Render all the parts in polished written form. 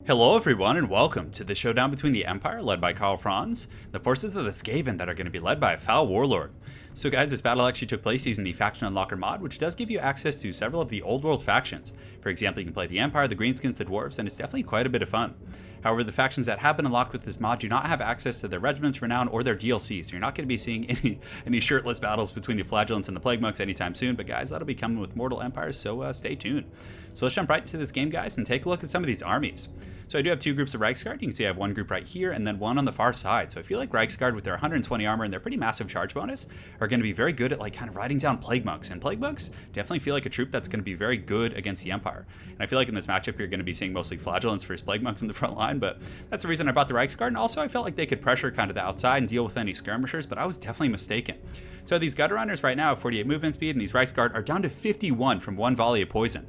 Hello everyone and welcome to the showdown between the Empire, led by Karl Franz, the forces of the Skaven that are going to be led by a foul warlord. So guys, this battle actually took place using the Faction Unlocker mod, which does give you access to several of the old world factions. For example, you can play the Empire, the Greenskins, the Dwarves, and it's definitely quite a bit of fun. However, the factions that have been unlocked with this mod do not have access to their regiments, renown, or their DLC, so you're not going to be seeing any shirtless battles between the Flagellants and the Plague Monks anytime soon, but guys, that'll be coming with Mortal Empires, so stay tuned. So let's jump right into this game, guys, and take a look at some of these armies. So I do have two groups of Reiksguard. You can see I have one group right here and then one on the far side. So I feel like Reiksguard with their 120 armor and their pretty massive charge bonus are going to be very good at like kind of riding down Plague Monks. And Plague Monks definitely feel like a troop that's going to be very good against the Empire. And I feel like in this matchup you're going to be seeing mostly Flagellants versus Plague Monks in the front line, but that's the reason I bought the Reiksguard. And also I felt like they could pressure kind of the outside and deal with any skirmishers, but I was definitely mistaken. So these Gutter Runners right now have 48 movement speed, and these Reiksguard are down to 51 from one volley of poison.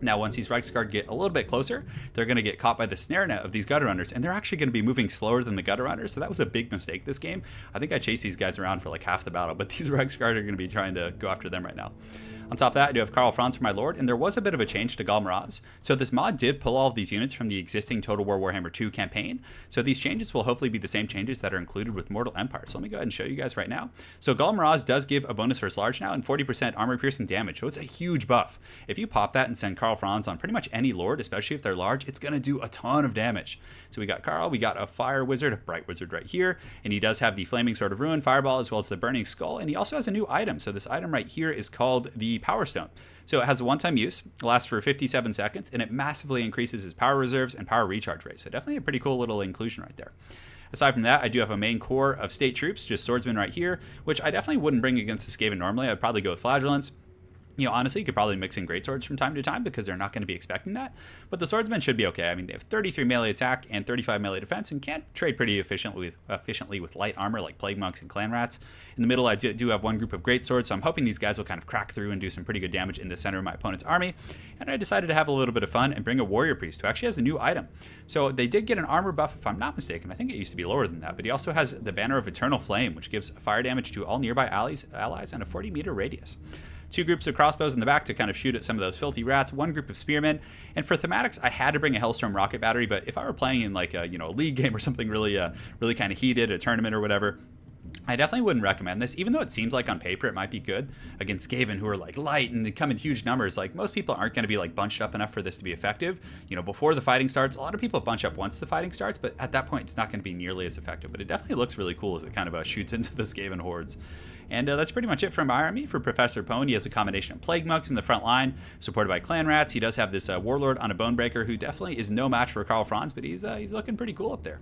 Now, once these Reiksguard get a little bit closer, they're going to get caught by the snare net of these Gutter Runners, and they're actually going to be moving slower than the Gutter Runners, so that was a big mistake this game. I think I chased these guys around for like half the battle, but these Reiksguard are going to be trying to go after them right now. On top of that, I do have Karl Franz for my Lord, and there was a bit of a change to Galmaraz. So this mod did pull all of these units from the existing Total War Warhammer 2 campaign. So these changes will hopefully be the same changes that are included with Mortal Empire. So let me go ahead and show you guys right now. So Galmaraz does give a bonus versus large now and 40% armor piercing damage. So it's a huge buff. If you pop that and send Karl Franz on pretty much any Lord, especially if they're large, it's going to do a ton of damage. So we got Karl, we got a Fire Wizard, a Bright Wizard right here, and he does have the Flaming Sword of Ruin, Fireball, as well as the Burning Skull, and he also has a new item. So this item right here is called the Power Stone. So it has a one-time use, it lasts for 57 seconds, and it massively increases his power reserves and power recharge rate. So definitely a pretty cool little inclusion right there. Aside from that, I do have a main core of state troops, just swordsmen right here, which I definitely wouldn't bring against the Skaven normally. I'd probably go with Flagellants. You know, honestly, you could probably mix in greatswords from time to time because they're not going to be expecting that. But the swordsmen should be okay. I mean, they have 33 melee attack and 35 melee defense and can trade pretty efficiently with light armor like Plague Monks and Clan Rats. In the middle, I do have one group of greatswords, so I'm hoping these guys will kind of crack through and do some pretty good damage in the center of my opponent's army. And I decided to have a little bit of fun and bring a Warrior Priest, who actually has a new item. So they did get an armor buff, if I'm not mistaken. I think it used to be lower than that, but he also has the Banner of Eternal Flame, which gives fire damage to all nearby allies and a 40-meter radius. Two groups of crossbows in the back to kind of shoot at some of those filthy rats, one group of spearmen, and for thematics, I had to bring a Hellstorm rocket battery, but if I were playing in like a league game or something really kind of heated, a tournament or whatever, I definitely wouldn't recommend this, even though it seems like on paper it might be good against Skaven, who are like light and they come in huge numbers. Like most people aren't going to be like bunched up enough for this to be effective. You know, before the fighting starts, a lot of people bunch up once the fighting starts, but at that point it's not going to be nearly as effective. But it definitely looks really cool as it kind of shoots into the Skaven hordes. And that's pretty much it for my army. For Professor Pone, he has a combination of Plague Monks in the front line, supported by Clan Rats. He does have this Warlord on a Bonebreaker, who definitely is no match for Karl Franz, but he's looking pretty cool up there.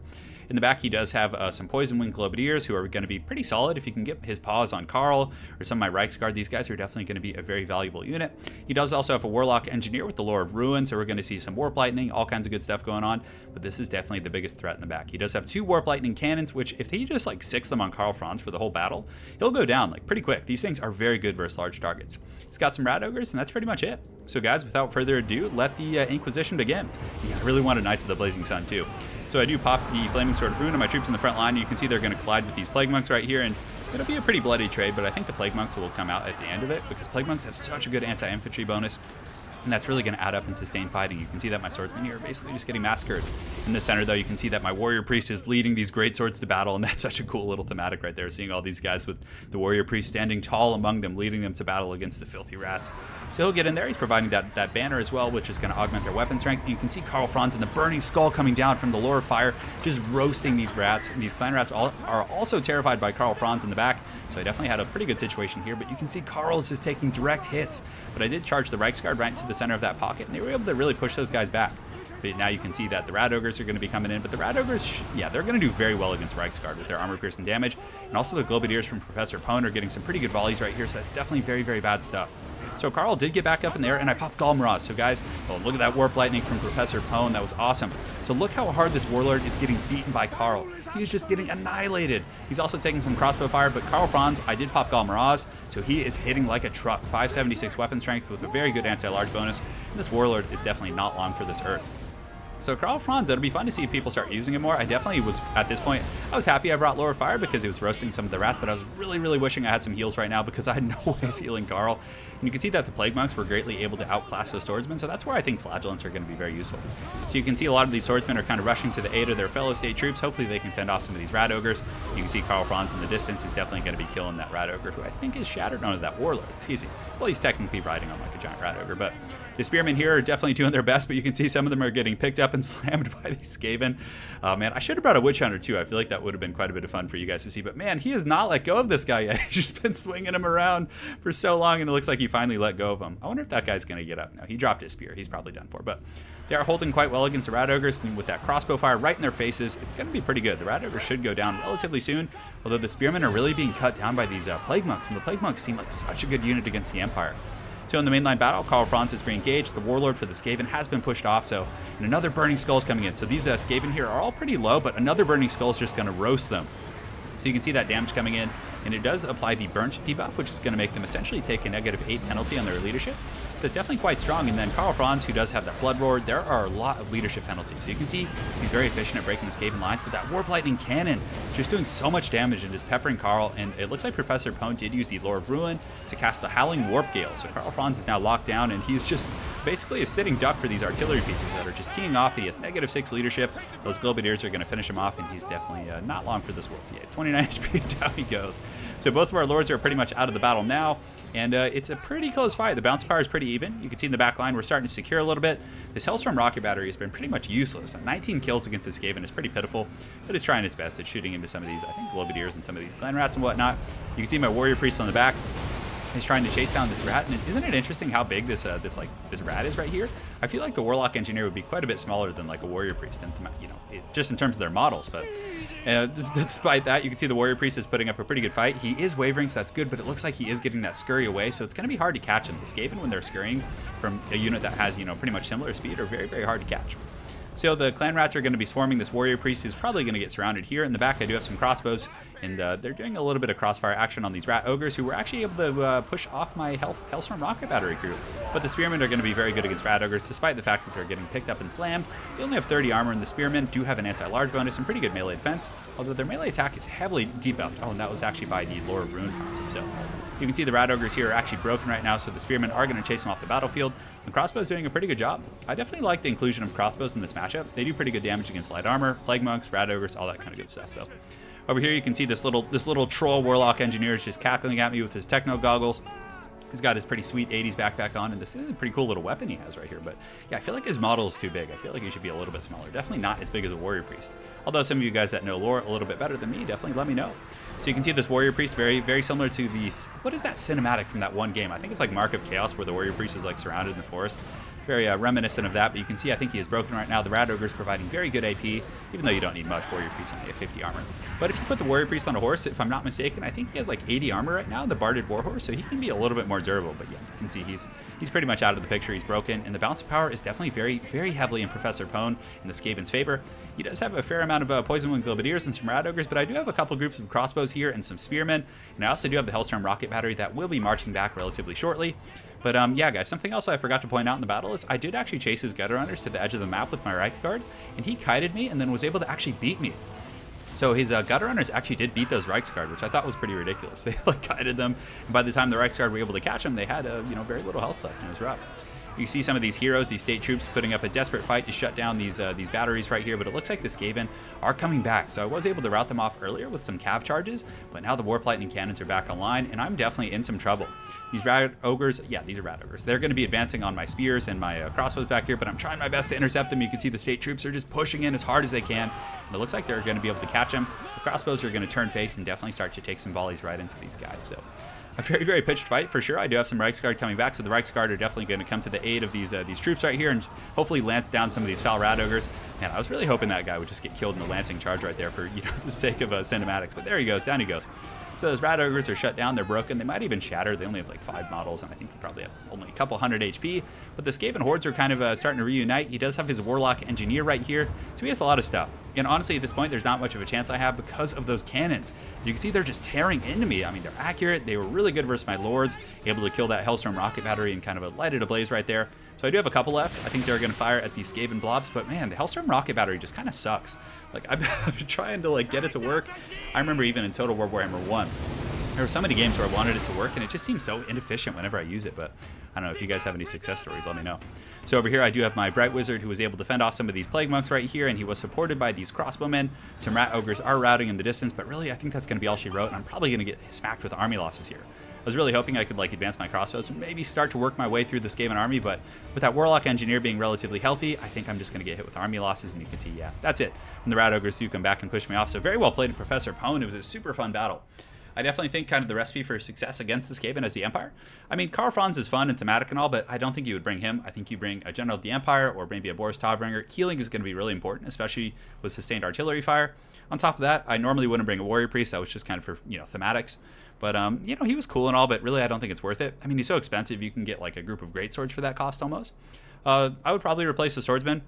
In the back, he does have some Poison Wing Globadiers, who are going to be pretty solid if you can get his paws on Karl or some of my Reiksguard. These guys are definitely going to be a very valuable unit. He does also have a Warlock Engineer with the Lore of Ruin, so we're going to see some Warp Lightning, all kinds of good stuff going on, but this is definitely the biggest threat in the back. He does have two Warp Lightning Cannons, which if he just like six them on Karl Franz for the whole battle, he'll go down like pretty quick. These things are very good versus large targets. He's got some Rat Ogres, and that's pretty much it. So guys, without further ado, let the Inquisition begin. Yeah, I really wanted Knights of the Blazing Sun too. So I do pop the Flaming Sword of Ruin on my troops in the front line. You can see they're going to collide with these Plague Monks right here, and it'll be a pretty bloody trade, but I think the Plague Monks will come out at the end of it because Plague Monks have such a good anti-infantry bonus, and that's really going to add up in sustained fighting. You can see that my swordsmen here are basically just getting massacred. In the center, though, you can see that my Warrior Priest is leading these great swords to battle, and that's such a cool little thematic right there, seeing all these guys with the Warrior Priest standing tall among them, leading them to battle against the filthy rats. So he'll get in there. He's providing that banner as well, which is going to augment their weapon strength. And you can see Karl Franz and the Burning Skull coming down from the Lore of Fire, just roasting these rats. And these Clan Rats are also terrified by Karl Franz in the back, so I definitely had a pretty good situation here. But you can see Karl's just taking direct hits. But I did charge the Reiksguard right into the center of that pocket, and they were able to really push those guys back. But now you can see that the Rat Ogres are going to be coming in, but the Rat Ogres, yeah, they're going to do very well against Reiksguard with their armor-piercing damage. And also the Globadiers from Professor Pone are getting some pretty good volleys right here, so that's definitely very, very bad stuff. So Karl did get back up in there, and I popped Galmaraz. So guys, oh, look at that Warp Lightning from Professor Pone. That was awesome. So look how hard this Warlord is getting beaten by Karl. He's just getting annihilated. He's also taking some crossbow fire, but Karl Franz, I did pop Galmaraz, so he is hitting like a truck. 576 weapon strength with a very good anti-large bonus, and this Warlord is definitely not long for this earth. So Karl Franz, it'll be fun to see if people start using it more. I definitely was, at this point, I was happy I brought Lore of Fire because it was roasting some of the rats, but I was really wishing I had some heals right now because I had no way of healing Karl. And you can see that the Plague Monks were greatly able to outclass those swordsmen, so that's where I think Flagellants are going to be very useful. So you can see a lot of these swordsmen are kind of rushing to the aid of their fellow state troops. Hopefully they can fend off some of these rat ogres. You can see Karl Franz in the distance is definitely going to be killing that rat ogre, who I think is shattered onto that warlord, excuse me. Well, he's technically riding on like a giant rat ogre, but the spearmen here are definitely doing their best, but you can see some of them are getting picked up and slammed by these Skaven. Man, I should have brought a Witch Hunter too. I feel like that would have been quite a bit of fun for you guys to see, but man, he has not let go of this guy yet. He's just been swinging him around for so long, and it looks like he finally let go of him. I wonder if that guy's going to get up now. He dropped his spear. He's probably done for, but they are holding quite well against the rat ogres, and with that crossbow fire right in their faces, it's going to be pretty good. The rat ogres should go down relatively soon, although the spearmen are really being cut down by these Plague Monks, and the Plague Monks seem like such a good unit against the Empire. So in the mainline battle, Karl Franz is re-engaged. The Warlord for the Skaven has been pushed off, so and another Burning Skull is coming in. So these Skaven here are all pretty low, but another Burning Skull is just going to roast them. So you can see that damage coming in, and it does apply the Burnt debuff, which is going to make them essentially take a -8 penalty on their leadership. That's definitely quite strong. And then Karl Franz, who does have that Blood Roar, there are a lot of leadership penalties. So you can see he's very efficient at breaking the Skaven lines, but that Warp Lightning Cannon just doing so much damage and just peppering Karl. And it looks like Professor Pone did use the Lore of Ruin to cast the Howling Warp Gale. So Karl Franz is now locked down, and he's just basically a sitting duck for these artillery pieces that are just keying off. He has -6 leadership. Those Globadiers are going to finish him off, and he's definitely not long for this world. So yeah, 29 HP, and down he goes. So both of our lords are pretty much out of the battle now. And it's a pretty close fight. The bounce power is pretty even. You can see in the back line we're starting to secure a little bit. This Hellstorm rocket battery has been pretty much useless. 19 kills against this Skaven is pretty pitiful, but it's trying its best at shooting into some of these, I think, Globadiers and some of these Clan Rats and whatnot. You can see my Warrior Priest on the back. He's trying to chase down this rat, and isn't it interesting how big this rat is right here? I feel like the Warlock Engineer would be quite a bit smaller than like a Warrior Priest, and just in terms of their models. But despite that, you can see the Warrior Priest is putting up a pretty good fight. He is wavering, so that's good, but it looks like he is getting that scurry away, so it's going to be hard to catch him. The Skaven, when they're scurrying from a unit that has pretty much similar speed, are very hard to catch. So the Clan Rats are going to be swarming this Warrior Priest, who's probably going to get surrounded here. In the back, I do have some crossbows, and they're doing a little bit of crossfire action on these Rat Ogres, who were actually able to push off my Hellstorm Rocket Battery crew. But the Spearmen are going to be very good against Rat Ogres, despite the fact that they're getting picked up and slammed. They only have 30 armor, and the Spearmen do have an anti-large bonus and pretty good melee defense, although their melee attack is heavily debuffed. Oh, and that was actually by the Lore of Ruin concept. So you can see the Rat Ogres here are actually broken right now, so the Spearmen are going to chase them off the battlefield. The crossbow is doing a pretty good job. I definitely like the inclusion of crossbows in this matchup. They do pretty good damage against light armor, Plague Monks, Rat Ogres, all that kind of good stuff. So over here you can see this little troll Warlock Engineer is just cackling at me with his techno goggles. He's got his pretty sweet 80s backpack on, and this is a pretty cool little weapon he has right here. But yeah, I feel like his model is too big. I feel like he should be a little bit smaller. Definitely not as big as a Warrior Priest. Although some of you guys that know lore a little bit better than me, definitely let me know. So you can see this Warrior Priest very similar to the, what is that cinematic from that one game? I think it's like Mark of Chaos, where the Warrior Priest is like surrounded in the forest. Very reminiscent of that, but you can see I think he is broken right now. The Rat Ogre is providing very good AP, even though you don't need much. Warrior Priest only have 50 armor. But if you put the Warrior Priest on a horse, if I'm not mistaken, I think he has like 80 armor right now, the Barded Warhorse, so he can be a little bit more durable. But yeah, you can see he's pretty much out of the picture. He's broken, and the bounce of power is definitely very heavily in Professor Pone in the Skaven's favor. He does have a fair amount of Poison Wing Globadiers and some Rat Ogres, but I do have a couple groups of crossbows here and some Spearmen, and I also do have the Hellstorm Rocket Battery that will be marching back relatively shortly. But yeah, guys, something else I forgot to point out in the battle is I did actually chase his Gutter Runners to the edge of the map with my Reich Guard, and he kited me and then was able to actually beat me. So his Gutter Runners actually did beat those Reichsguard, which I thought was pretty ridiculous. They like kited them, and by the time the Reichsguard were able to catch them, they had very little health left, and it was rough. You see some of these heroes, these state troops, putting up a desperate fight to shut down these batteries right here, but it looks like the Skaven are coming back. So I was able to rout them off earlier with some cav charges, but now the Warp Lightning Cannons are back online, and I'm definitely in some trouble. These Rat Ogres, yeah, these are Rat Ogres. They're going to be advancing on my spears and my crossbows back here, but I'm trying my best to intercept them. You can see the state troops are just pushing in as hard as they can, and it looks like they're going to be able to catch them. The crossbows are going to turn face and definitely start to take some volleys right into these guys. So a very pitched fight for sure. I do have some Reichsguard coming back, so the Reichsguard are definitely going to come to the aid of these troops right here and hopefully lance down some of these foul Rat Ogres. Man, I was really hoping that guy would just get killed in the lancing charge right there for the sake of cinematics, but there he goes, down he goes. So those Rat Ogres are shut down, they're broken, they might even shatter. They only have like 5 models, and I think they probably have only a couple hundred HP. But the Skaven hordes are kind of starting to reunite. He does have his Warlock Engineer right here, so he has a lot of stuff. And honestly, at this point, there's not much of a chance I have because of those cannons. You can see they're just tearing into me. I mean, they're accurate. They were really good versus my lords, able to kill that Hellstorm Rocket Battery and kind of light it ablaze right there. So I do have a couple left. I think they're going to fire at these Skaven blobs, but man, the Hellstorm rocket battery just kind of sucks. Like, I've been trying to like get it to work. I remember even in Total War Warhammer 1, there were so many games where I wanted it to work, and it just seems so inefficient whenever I use it. But I don't know if you guys have any success stories, let me know. So over here I do have my Bright Wizard, who was able to fend off some of these Plague Monks right here, and he was supported by these crossbowmen. Some Rat Ogres are routing in the distance, but really I think that's going to be all she wrote, and I'm probably going to get smacked with army losses here. I was really hoping I could like advance my crossbows and maybe start to work my way through the Skaven army, but with that Warlock Engineer being relatively healthy, I think I'm just going to get hit with army losses, and you can see, yeah, that's it. And the Rat Ogres do come back and push me off, so very well played, Professor Pone. It was a super fun battle. I definitely think kind of the recipe for success against the Skaven as the Empire. I mean, Karl Franz is fun and thematic and all, but I don't think you would bring him. I think you bring a General of the Empire or maybe a Boris Todbringer. Healing is going to be really important, especially with sustained artillery fire. On top of that, I normally wouldn't bring a Warrior Priest. That was just kind of for, thematics. But, he was cool and all, but really I don't think it's worth it. I mean, he's so expensive, you can get like a group of greatswords for that cost almost. I would probably replace the Swordsman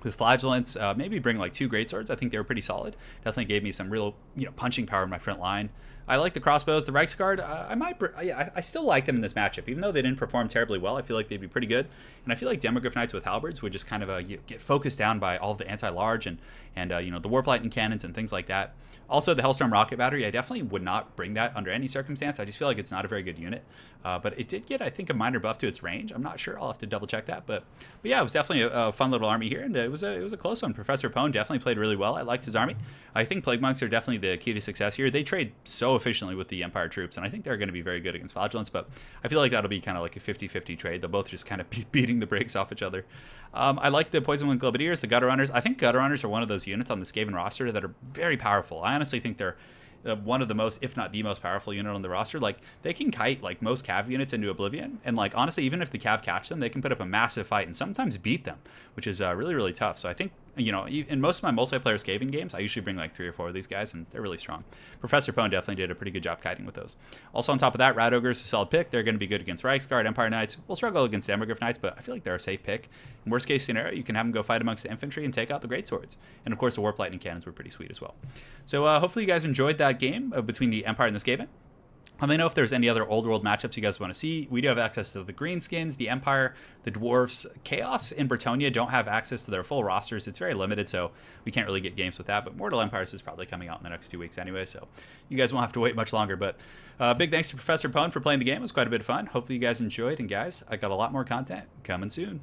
with Flagellants, maybe bring like 2 greatswords. I think they were pretty solid. Definitely gave me some real, punching power in my front line. I like the crossbows. The Reiksguard, I still like them in this matchup. Even though they didn't perform terribly well, I feel like they'd be pretty good. And I feel like Demogryph Knights with Halberds would just kind of get focused down by all of the anti-large and the Warp Lightning Cannons and things like that. Also, the Hellstorm Rocket Battery, I definitely would not bring that under any circumstance. I just feel like it's not a very good unit. But it did get, I think, a minor buff to its range. I'm not sure. I'll have to double check that. But yeah, it was definitely a fun little army here, and it was a close one. Professor Pone definitely played really well. I liked his army. I think Plague Monks are definitely the key to success here. They trade so efficiently with the Empire troops, and I think they're going to be very good against Flagellants, but I feel like that'll be kind of like a 50-50 trade. They'll both just kind of be beating the brakes off each other. I like the Poison Wind Globadiers, the Gutter Runners. I think Gutter Runners are one of those units on the Skaven roster that are very powerful. I honestly think they're one of the most, if not the most powerful unit on the roster. Like, they can kite like most Cav units into oblivion, and like honestly, even if the Cav catch them, they can put up a massive fight and sometimes beat them, which is really, really tough. So I think, in most of my multiplayer Skaven games, I usually bring like 3 or 4 of these guys, and they're really strong. Professor Pone definitely did a pretty good job kiting with those. Also on top of that, Rat Ogres is a solid pick. They're going to be good against Reiksguard, Empire Knights. We'll struggle against Demogryph Knights, but I feel like they're a safe pick. In worst case scenario, you can have them go fight amongst the infantry and take out the greatswords. And of course, the Warp Lightning Cannons were pretty sweet as well. So hopefully you guys enjoyed that game between the Empire and the Skaven. Let me know if there's any other old world matchups you guys want to see. We do have access to the Greenskins, the Empire, the Dwarfs. Chaos and Bretonnia don't have access to their full rosters. It's very limited, so we can't really get games with that. But Mortal Empires is probably coming out in the next 2 weeks anyway, so you guys won't have to wait much longer. But big thanks to Professor Pone for playing the game. It was quite a bit of fun. Hopefully you guys enjoyed. And guys, I got a lot more content coming soon.